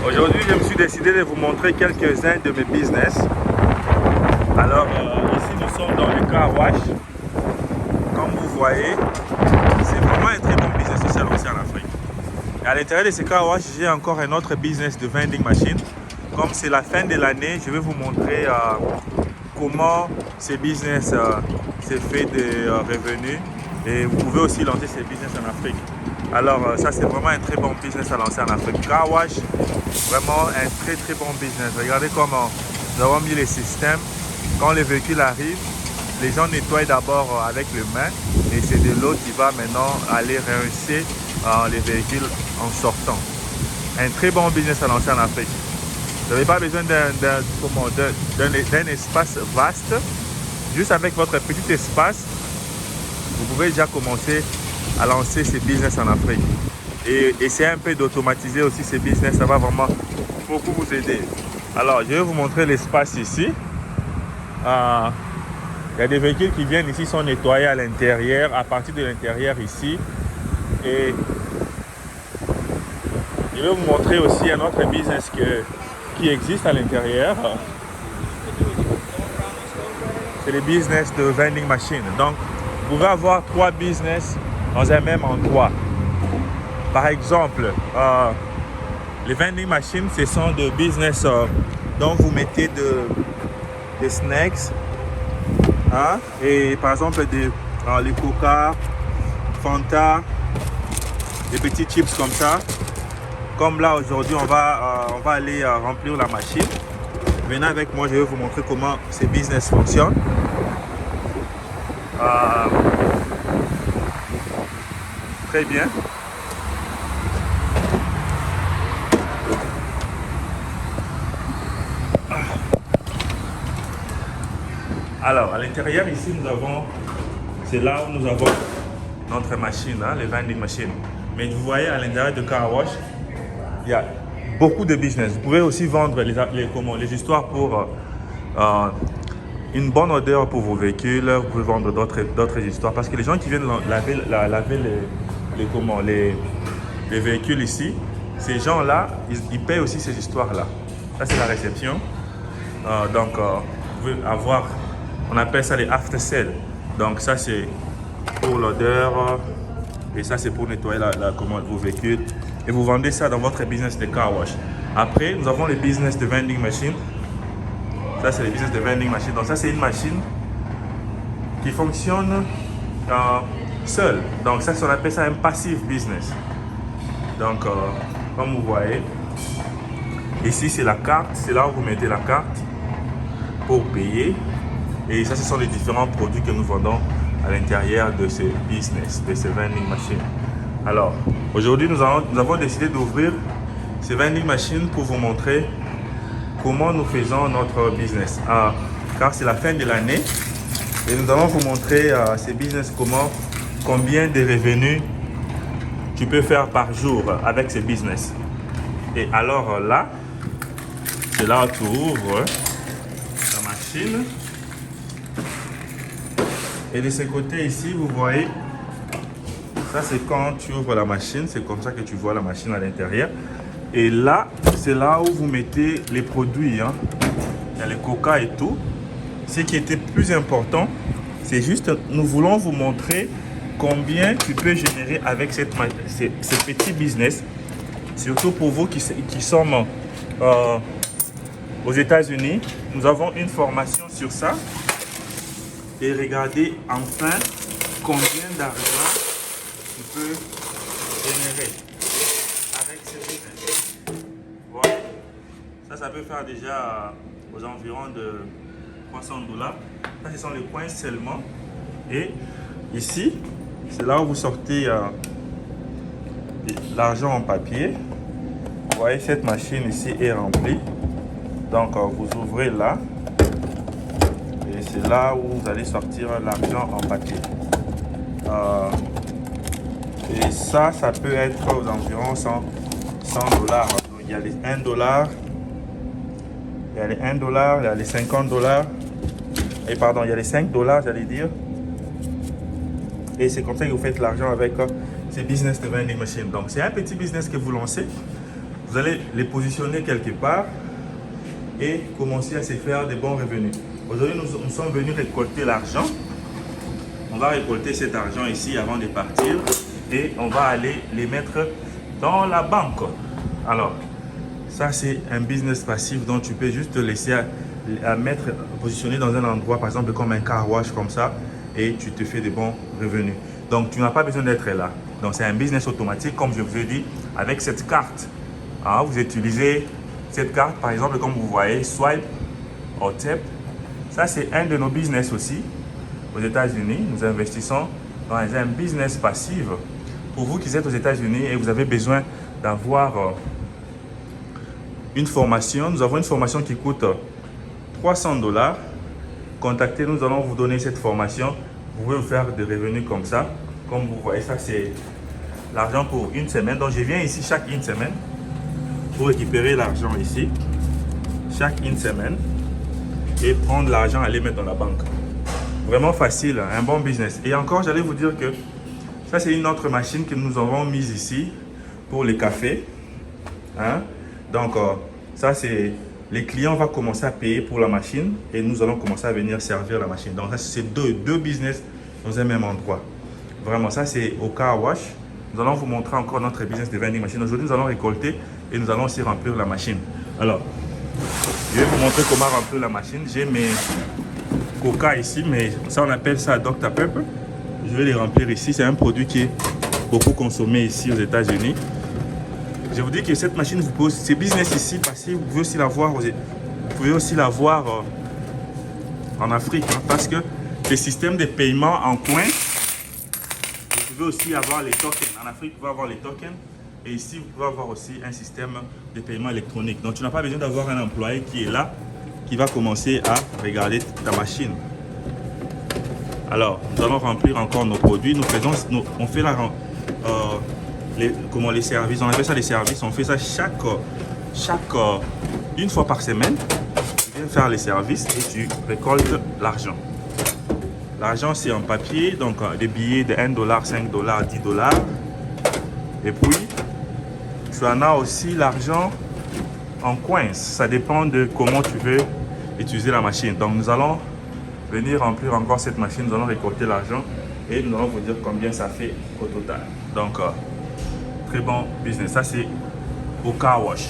Aujourd'hui, je me suis décidé de vous montrer quelques-uns de mes business. Alors, ici, nous sommes dans le car wash. Comme vous voyez, c'est vraiment un très bon business aussi à lancer en Afrique. Et à l'intérieur de ce car wash, j'ai encore un autre business de vending machine. Comme c'est la fin de l'année, je vais vous montrer comment ce business se fait des revenus. Et vous pouvez aussi lancer ce business en Afrique. Alors, ça, c'est vraiment un très bon business à lancer en Afrique. Car wash, vraiment un très très bon business. Regardez comment nous avons mis les systèmes. Quand les véhicules arrivent, les gens nettoient d'abord avec les mains et c'est de l'eau qui va maintenant aller rincer les véhicules en sortant. Un très bon business à lancer en Afrique. Vous n'avez pas besoin d'un espace vaste. Juste avec votre petit espace, vous pouvez déjà commencer à lancer ces business en Afrique. Et essayer un peu d'automatiser aussi ces business, ça va vraiment beaucoup vous aider. Alors, je vais vous montrer l'espace ici. Il y a des véhicules qui viennent ici, sont nettoyés à l'intérieur, à partir de l'intérieur ici. Et je vais vous montrer aussi un autre business qui existe à l'intérieur. C'est le business de vending machine. Donc, vous pouvez avoir 3 business dans un même endroit. Par exemple, les vending machines, ce sont des business dont vous mettez des snacks. Hein? Et par exemple, les Coca, Fanta, des petits chips comme ça. Comme là, aujourd'hui, on va aller remplir la machine. Venez avec moi, je vais vous montrer comment ces business fonctionnent. Très bien. Alors, à l'intérieur ici, c'est là où nous avons notre machine, hein, les vending machines. Mais vous voyez, à l'intérieur de car wash, il y a beaucoup de business. Vous pouvez aussi vendre les histoires pour une bonne odeur pour vos véhicules. Vous pouvez vendre d'autres histoires. Parce que les gens qui viennent laver les véhicules ici, ces gens-là, ils payent aussi ces histoires-là. Ça, c'est la réception. Vous pouvez avoir, on appelle ça les after sale. Donc ça, c'est pour l'odeur. Et ça, c'est pour nettoyer vos véhicules. Et vous vendez ça dans votre business de car wash. Après, nous avons les business de vending machine. Ça, c'est les business de vending machine. Donc ça, c'est une machine qui fonctionne seule. Donc ça, on appelle ça un passive business. Donc, comme vous voyez, ici, c'est la carte. C'est là où vous mettez la carte pour payer. Et ça, ce sont les différents produits que nous vendons à l'intérieur de ce business, de ces vending machines. Alors, aujourd'hui, nous avons décidé d'ouvrir ces vending machines pour vous montrer comment nous faisons notre business. Car c'est la fin de l'année et nous allons vous montrer ces business, combien de revenus tu peux faire par jour avec ces business. Et alors là, c'est là où tu ouvres la machine. Et de ce côté ici, vous voyez, ça c'est quand tu ouvres la machine, c'est comme ça que tu vois la machine à l'intérieur. Et là, c'est là où vous mettez les produits. Hein. Il y a les coca et tout. Ce qui était plus important, c'est juste, nous voulons vous montrer combien tu peux générer avec ce petit business. Surtout pour vous qui sommes aux États-Unis. Nous avons une formation sur ça. Et regardez enfin combien d'argent tu peux générer avec ce business. Voilà. Ça peut faire déjà aux environs de $300. Ça, ce sont les points seulement. Et ici, c'est là où vous sortez l'argent en papier. Vous voyez, cette machine ici est remplie. Donc, vous ouvrez là. Et c'est là où vous allez sortir l'argent en papier. Et ça peut être aux environs $100. Il y a les $1, il y a les $1, il y a les $50. Et pardon, il y a les $5, j'allais dire. Et c'est comme ça que vous faites l'argent avec ces business de vending machine. Donc, c'est un petit business que vous lancez. Vous allez les positionner quelque part et commencer à se faire des bons revenus. Aujourd'hui, nous sommes venus récolter l'argent. On va récolter cet argent ici avant de partir et on va aller les mettre dans la banque. Alors, ça c'est un business passif dont tu peux juste te laisser à mettre, positionner dans un endroit, par exemple comme un car wash comme ça, et tu te fais des bons revenus. Donc, tu n'as pas besoin d'être là. Donc, c'est un business automatique, comme je vous ai dit, avec cette carte. Ah, vous utilisez cette carte, par exemple, comme vous voyez, Swipe ou Tap. Ça, c'est un de nos business aussi. Aux États-Unis, nous investissons dans un business passif. Pour vous qui êtes aux États-Unis et vous avez besoin d'avoir une formation, nous avons une formation qui coûte $300. Contactez-nous, nous allons vous donner cette formation. Vous pouvez vous faire des revenus comme ça. Comme vous voyez, ça c'est l'argent pour une semaine. Donc je viens ici chaque une semaine pour récupérer l'argent ici. Chaque une semaine. Et prendre l'argent et aller mettre dans la banque. Vraiment facile, un bon business. Et encore, j'allais vous dire que ça c'est une autre machine que nous avons mise ici pour les cafés. Hein? Donc ça c'est... Les clients vont commencer à payer pour la machine et nous allons commencer à venir servir la machine. Donc ça c'est deux business dans un même endroit. Vraiment, ça c'est au car wash. Nous allons vous montrer encore notre business de vending machine. Aujourd'hui, nous allons récolter et nous allons aussi remplir la machine. Alors, je vais vous montrer comment remplir la machine. J'ai mes Coca ici, mais ça on appelle ça Dr Pepper. Je vais les remplir ici. C'est un produit qui est beaucoup consommé ici aux États-Unis. Je vous dis que cette machine vous pose ces business ici parce que vous pouvez aussi la voir, en Afrique, hein, parce que les systèmes de paiement en coin, vous pouvez aussi avoir les tokens. En Afrique, vous pouvez avoir les tokens et ici, vous pouvez avoir aussi un système de paiement électronique. Donc, tu n'as pas besoin d'avoir un employé qui est là, qui va commencer à regarder ta machine. Alors, nous allons remplir encore nos produits. On fait les services, on appelle ça les services, on fait ça une fois par semaine. Tu viens faire les services et tu récoltes l'argent. L'argent c'est en papier, donc des billets de $1, $5, $10. Et puis, tu en as aussi l'argent en coins. Ça dépend de comment tu veux utiliser la machine. Donc nous allons venir remplir encore cette machine, nous allons récolter l'argent et nous allons vous dire combien ça fait au total. Donc, très bon business. Ça, c'est au car wash.